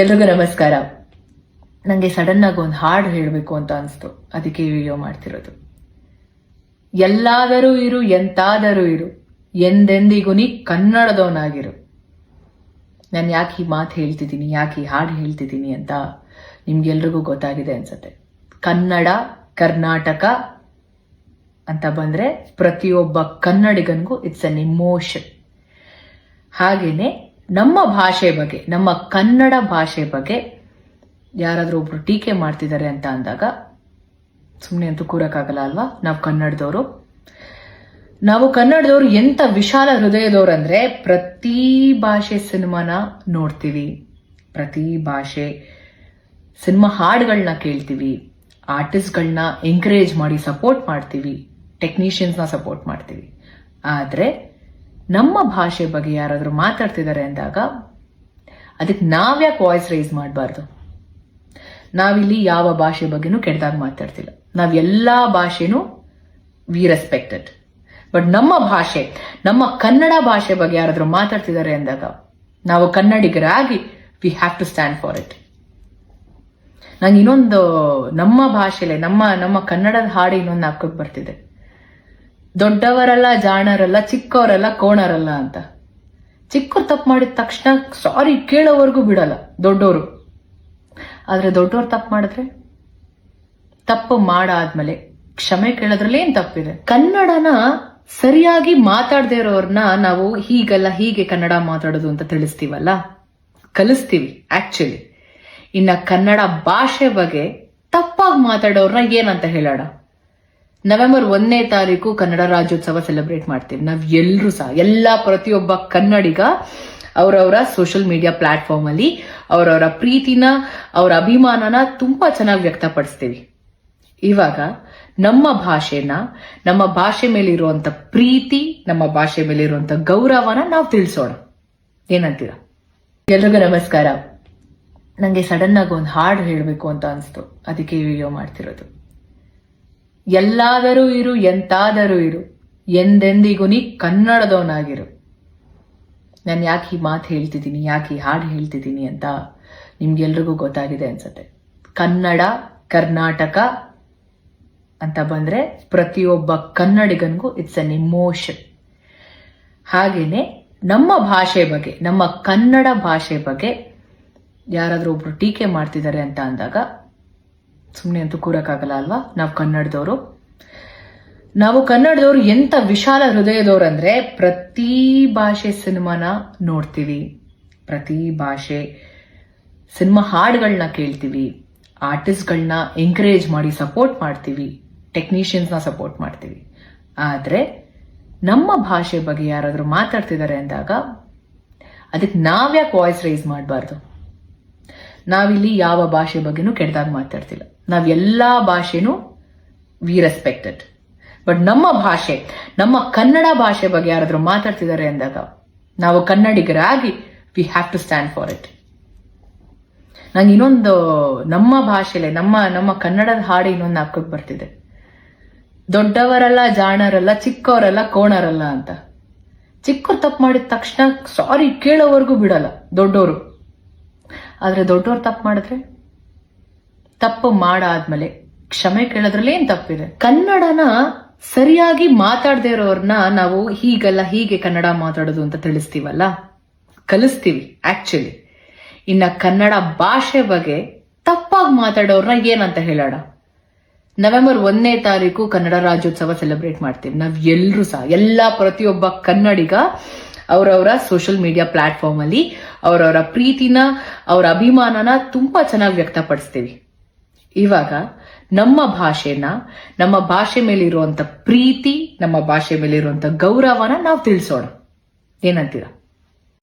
ಎಲ್ರಿಗೂ ನಮಸ್ಕಾರ. ನಂಗೆ ಸಡನ್ ಆಗಿ ಒಂದು ಹಾಡು ಹೇಳಬೇಕು ಅಂತ ಅನಿಸ್ತು, ಅದಕ್ಕೆ ವಿಡಿಯೋ ಮಾಡ್ತಿರೋದು. ಎಲ್ಲಾದರೂ ಇರು ಎಂತಾದರೂ ಇರು, ಎಂದೆಂದಿಗೂ ನೀ ಕನ್ನಡದವನಾಗಿರು. ನಾನು ಯಾಕೆ ಈ ಮಾತು ಹೇಳ್ತಿದ್ದೀನಿ, ಯಾಕೆ ಈ ಹಾಡು ಹೇಳ್ತಿದ್ದೀನಿ ಅಂತ ನಿಮ್ಗೆಲ್ರಿಗೂ ಗೊತ್ತಾಗಿದೆ ಅನ್ಸತ್ತೆ. ಕನ್ನಡ, ಕರ್ನಾಟಕ ಅಂತ ಬಂದ್ರೆ ಪ್ರತಿಯೊಬ್ಬ ಕನ್ನಡಿಗನಿಗೂ ಇಟ್ಸ್ ಅನ್ ಇಮೋಷನ್. ಹಾಗೇನೆ ನಮ್ಮ ಭಾಷೆ ಬಗ್ಗೆ, ನಮ್ಮ ಕನ್ನಡ ಭಾಷೆ ಬಗ್ಗೆ ಯಾರಾದ್ರೂ ಒಬ್ರು ಟೀಕೆ ಮಾಡ್ತಿದ್ದಾರೆ ಅಂತ ಅಂದಾಗ ಸುಮ್ಮನೆ ಅಂತೂ ಕೂರಕ್ಕಾಗಲ್ಲ ಅಲ್ವಾ. ನಾವು ಕನ್ನಡದವರು ಎಂತ ವಿಶಾಲ ಹೃದಯದವ್ರು ಅಂದ್ರೆ, ಪ್ರತಿ ಭಾಷೆ ಸಿನಿಮಾನ ನೋಡ್ತೀವಿ, ಪ್ರತಿ ಭಾಷೆ ಸಿನಿಮಾ ಹಾಡುಗಳನ್ನ ಕೇಳ್ತೀವಿ, ಆರ್ಟಿಸ್ಟ್ಗಳನ್ನ ಎಂಕರೇಜ್ ಮಾಡಿ ಸಪೋರ್ಟ್ ಮಾಡ್ತೀವಿ, ಟೆಕ್ನಿಷಿಯನ್ಸ್ನ ಸಪೋರ್ಟ್ ಮಾಡ್ತೀವಿ. ಆದ್ರೆ ನಮ್ಮ ಭಾಷೆ ಬಗ್ಗೆ ಯಾರಾದ್ರೂ ಮಾತಾಡ್ತಿದ್ದಾರೆ ಅಂದಾಗ ಅದಕ್ಕೆ ನಾವ್ಯಾಕೆ ವಾಯ್ಸ್ ರೈಸ್ ಮಾಡಬಾರ್ದು? ನಾವಿಲ್ಲಿ ಯಾವ ಭಾಷೆ ಬಗ್ಗೆನೂ ಕೆಟ್ಟದಾಗ ಮಾತಾಡ್ತಿಲ್ಲ. ನಾವೆಲ್ಲಾ ಭಾಷೆನೂ ವಿ ರೆಸ್ಪೆಕ್ಟೆಡ್. ಬಟ್ ನಮ್ಮ ಭಾಷೆ, ನಮ್ಮ ಕನ್ನಡ ಭಾಷೆ ಬಗ್ಗೆ ಯಾರಾದ್ರೂ ಮಾತಾಡ್ತಿದ್ದಾರೆ ಅಂದಾಗ ನಾವು ಕನ್ನಡಿಗರಾಗಿ we have to stand for it. ನಂಗೆ ಇನ್ನೊಂದು ನಮ್ಮ ಭಾಷೆಲೆ ನಮ್ಮ ಕನ್ನಡದ ಹಾಡು ಇನ್ನೊಂದು ಹಾಕೋಕ್ ಬರ್ತಿದೆ. ದೊಡ್ಡವರಲ್ಲ ಜಾಣರಲ್ಲ, ಚಿಕ್ಕವರಲ್ಲ ಕೋಣರಲ್ಲ ಅಂತ. ಚಿಕ್ಕವ್ರು ತಪ್ಪು ಮಾಡಿದ ತಕ್ಷಣ ಸಾರಿ ಕೇಳೋವರೆಗೂ ಬಿಡಲ್ಲ ದೊಡ್ಡವರು. ಆದ್ರೆ ದೊಡ್ಡವ್ರು ತಪ್ಪು ಮಾಡಿದ್ರೆ, ತಪ್ಪು ಮಾಡಾದ್ಮೇಲೆ ಕ್ಷಮೆ ಕೇಳೋದ್ರಲ್ಲಿ ಏನ್ ತಪ್ಪಿದೆ? ಕನ್ನಡನ ಸರಿಯಾಗಿ ಮಾತಾಡದೇ ಇರೋರ್ನ ನಾವು ಹೀಗಲ್ಲ ಹೀಗೆ ಕನ್ನಡ ಮಾತಾಡೋದು ಅಂತ ತಿಳಿಸ್ತೀವಲ್ಲ, ಕಲಿಸ್ತೀವಿ ಆಕ್ಚುಲಿ. ಇನ್ನ ಕನ್ನಡ ಭಾಷೆ ಬಗ್ಗೆ ತಪ್ಪಾಗಿ ಮಾತಾಡೋರ್ನ ಏನಂತ ಹೇಳೋಣ? ನವೆಂಬರ್ 1ನೇ ತಾರೀಕು ಕನ್ನಡ ರಾಜ್ಯೋತ್ಸವ ಸೆಲೆಬ್ರೇಟ್ ಮಾಡ್ತೀವಿ. ನಾವ್ ಎಲ್ರೂ ಸಹ, ಪ್ರತಿಯೊಬ್ಬ ಕನ್ನಡಿಗ ಅವರವರ ಸೋಷಿಯಲ್ ಮೀಡಿಯಾ ಪ್ಲಾಟ್ಫಾರ್ಮ್ ಅಲ್ಲಿ ಅವರವರ ಪ್ರೀತಿನ, ಅವರ ಅಭಿಮಾನನ ತುಂಬಾ ಚೆನ್ನಾಗಿ ವ್ಯಕ್ತಪಡಿಸ್ತೀವಿ. ಇವಾಗ ನಮ್ಮ ಭಾಷೆನ, ನಮ್ಮ ಭಾಷೆ ಮೇಲೆ ಇರುವಂತ ಪ್ರೀತಿ, ನಮ್ಮ ಭಾಷೆ ಮೇಲೆ ಇರುವಂತ ಗೌರವನ ನಾವು ತಿಳಿಸೋಣ. ಏನಂತೀರಾ? ಎಲ್ರಿಗೂ ನಮಸ್ಕಾರ. ನಂಗೆ ಸಡನ್ ಆಗಿ ಒಂದು ಹಾಡು ಹೇಳಬೇಕು ಅಂತ ಅನಿಸ್ತು, ಅದಕ್ಕೆ ವಿಡಿಯೋ ಮಾಡ್ತಿರೋದು. ಎಲ್ಲಾದರೂ ಇರು ಎಂತಾದರೂ ಇರು, ಎಂದೆಂದಿಗೂ ನೀ ಕನ್ನಡದವನಾಗಿರು. ನಾನು ಯಾಕೆ ಈ ಮಾತು ಹೇಳ್ತಿದ್ದೀನಿ, ಯಾಕೆ ಈ ಹಾಡು ಹೇಳ್ತಿದ್ದೀನಿ ಅಂತ ನಿಮ್ಗೆಲ್ರಿಗೂ ಗೊತ್ತಾಗಿದೆ ಅನ್ಸತ್ತೆ. ಕನ್ನಡ, ಕರ್ನಾಟಕ ಅಂತ ಬಂದ್ರೆ ಪ್ರತಿಯೊಬ್ಬ ಕನ್ನಡಿಗನಿಗೂ ಇಟ್ಸ್ ಅನ್ ಇಮೋಷನ್. ಹಾಗೇನೆ ನಮ್ಮ ಭಾಷೆ ಬಗ್ಗೆ, ನಮ್ಮ ಕನ್ನಡ ಭಾಷೆ ಬಗ್ಗೆ ಯಾರಾದ್ರೂ ಒಬ್ರು ಟೀಕೆ ಮಾಡ್ತಿದ್ದಾರೆ ಅಂತ ಅಂದಾಗ ಸುಮ್ಮನೆ ಅಂತೂ ಕೂರಕ್ಕಾಗಲ್ಲ ಅಲ್ವಾ. ನಾವು ಕನ್ನಡದವರು ಎಂತ ವಿಶಾಲ ಹೃದಯದವ್ರು ಅಂದ್ರೆ, ಪ್ರತಿ ಭಾಷೆ ಸಿನಿಮಾನ ನೋಡ್ತೀವಿ, ಪ್ರತಿ ಭಾಷೆ ಸಿನಿಮಾ ಹಾಡುಗಳನ್ನ ಕೇಳ್ತೀವಿ, ಆರ್ಟಿಸ್ಟ್ಗಳನ್ನ ಎಂಕರೇಜ್ ಮಾಡಿ ಸಪೋರ್ಟ್ ಮಾಡ್ತೀವಿ, ಟೆಕ್ನಿಷಿಯನ್ಸ್ನ ಸಪೋರ್ಟ್ ಮಾಡ್ತೀವಿ. ಆದ್ರೆ ನಮ್ಮ ಭಾಷೆ ಬಗ್ಗೆ ಯಾರಾದ್ರೂ ಮಾತಾಡ್ತಿದ್ದಾರೆ ಅಂದಾಗ ಅದಕ್ಕೆ ನಾವ್ಯಾಕೆ ವಾಯ್ಸ್ ರೈಸ್ ಮಾಡಬಾರ್ದು? ನಾವಿಲ್ಲಿ ಯಾವ ಭಾಷೆ ಬಗ್ಗೆನೂ ಕೆಟ್ಟದಾಗ ಮಾತಾಡ್ತಿಲ್ಲ. ನಾವೆಲ್ಲಾ ಭಾಷೆನೂ ವಿ ರೆಸ್ಪೆಕ್ಟೆಡ್. ಬಟ್ ನಮ್ಮ ಭಾಷೆ, ನಮ್ಮ ಕನ್ನಡ ಭಾಷೆ ಬಗ್ಗೆ ಯಾರಾದ್ರೂ ಮಾತಾಡ್ತಿದ್ದಾರೆ ಅಂದಾಗ ನಾವು ಕನ್ನಡಿಗರಾಗಿ we have to stand for it. ನಂಗೆ ಇನ್ನೊಂದು ನಮ್ಮ ಭಾಷೆಲೆ, ನಮ್ಮ ಕನ್ನಡದ ಹಾಡು ಇನ್ನೊಂದು ಹಾಕೋಕ್ ಬರ್ತಿದೆ. ದೊಡ್ಡವರಲ್ಲ ಜಾಣರಲ್ಲ, ಚಿಕ್ಕವರಲ್ಲ ಕೋಣರಲ್ಲ ಅಂತ. ಚಿಕ್ಕವ್ರು ತಪ್ಪು ಮಾಡಿದ ತಕ್ಷಣ ಸಾರಿ ಕೇಳೋವರೆಗೂ ಬಿಡಲ್ಲ ದೊಡ್ಡವರು. ಆದ್ರೆ ದೊಡ್ಡವ್ರು ತಪ್ಪು ಮಾಡಿದ್ರೆ, ತಪ್ಪು ಮಾಡಾದ್ಮೇಲೆ ಕ್ಷಮೆ ಕೇಳೋದ್ರಲ್ಲಿ ಏನ್ ತಪ್ಪಿದೆ? ಕನ್ನಡನ ಸರಿಯಾಗಿ ಮಾತಾಡದೇ ಇರೋರ್ನ ನಾವು ಹೀಗಲ್ಲ ಹೀಗೆ ಕನ್ನಡ ಮಾತಾಡೋದು ಅಂತ ತಿಳಿಸ್ತೀವಲ್ಲ, ಕಲಿಸ್ತೀವಿ ಆಕ್ಚುಲಿ. ಇನ್ನ ಕನ್ನಡ ಭಾಷೆ ಬಗ್ಗೆ ತಪ್ಪಾಗಿ ಮಾತಾಡೋರ್ನ ಏನಂತ ಹೇಳೋಣ? ನವೆಂಬರ್ 1ನೇ ತಾರೀಕು ಕನ್ನಡ ರಾಜ್ಯೋತ್ಸವ ಸೆಲೆಬ್ರೇಟ್ ಮಾಡ್ತೀವಿ. ನಾವ್ ಎಲ್ರೂ ಸಹ, ಪ್ರತಿಯೊಬ್ಬ ಕನ್ನಡಿಗ ಅವರವರ ಸೋಷಿಯಲ್ ಮೀಡಿಯಾ ಪ್ಲಾಟ್ಫಾರ್ಮ್ ಅಲ್ಲಿ ಅವರವರ ಪ್ರೀತಿನ, ಅವರ ಅಭಿಮಾನನ ತುಂಬಾ ಚೆನ್ನಾಗಿ ವ್ಯಕ್ತಪಡಿಸ್ತೀವಿ. ಇವಾಗ ನಮ್ಮ ಭಾಷೆನ, ನಮ್ಮ ಭಾಷೆ ಮೇಲೆ ಇರುವಂತ ಪ್ರೀತಿ, ನಮ್ಮ ಭಾಷೆ ಮೇಲೆ ಇರುವಂತ ಗೌರವನ ನಾವು ತಿಳಿಸೋಣ. ಏನಂತೀರಾ?